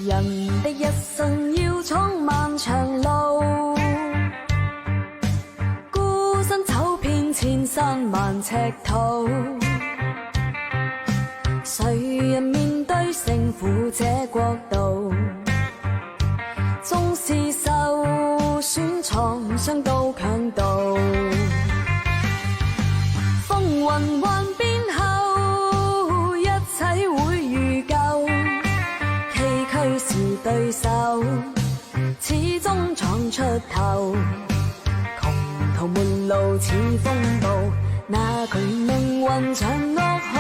人的一生要闖漫長路，孤身走遍千山萬尺途。誰人面對勝負這國度？縱是受損創傷都強渡。風雲幻變後，一切會如舊。崎嶇是對手，始終闖出頭。窮途末路似風暴，那佢命運像噩耗。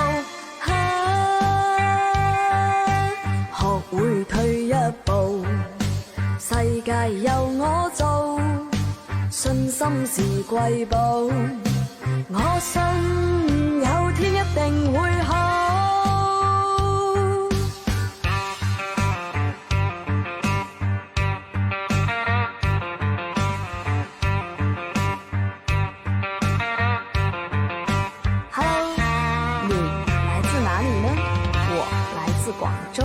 學會退一步，世界由我做，信心是瑰寶。我信有天一定會好。Hello， 你來自哪裡呢？我來自廣州。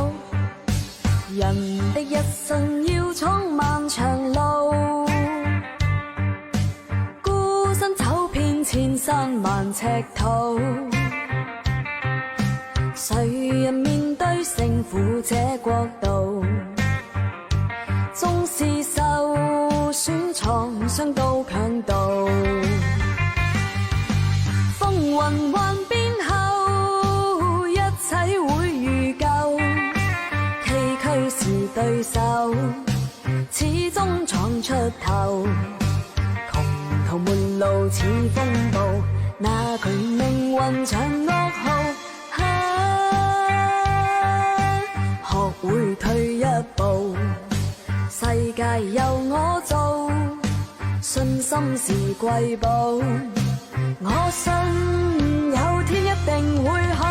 人的一生要闖漫長路，孤身走遍千山萬尺途。誰人面對勝負這國度？縱是受損創傷都強渡。風雲幻變後，一切會如舊。崎嶇是對手，始終闖出頭。窮途末路似風暴，那佢命運像噩耗。學會退一步，世界由我做，信心是瑰寶。我信有天一定會好。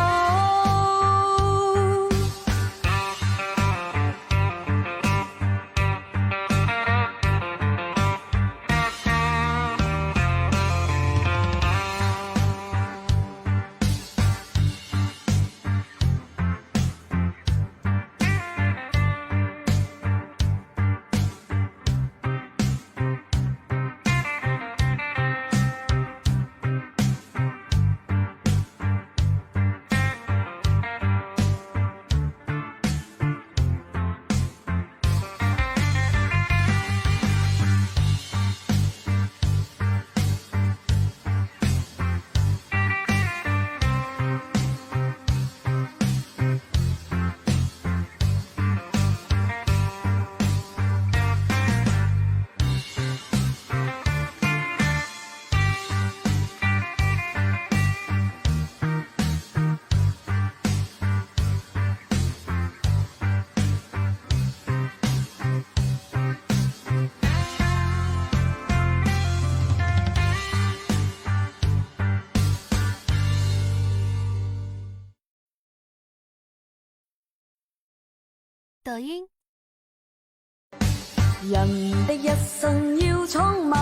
抖音。人的一生要闖漫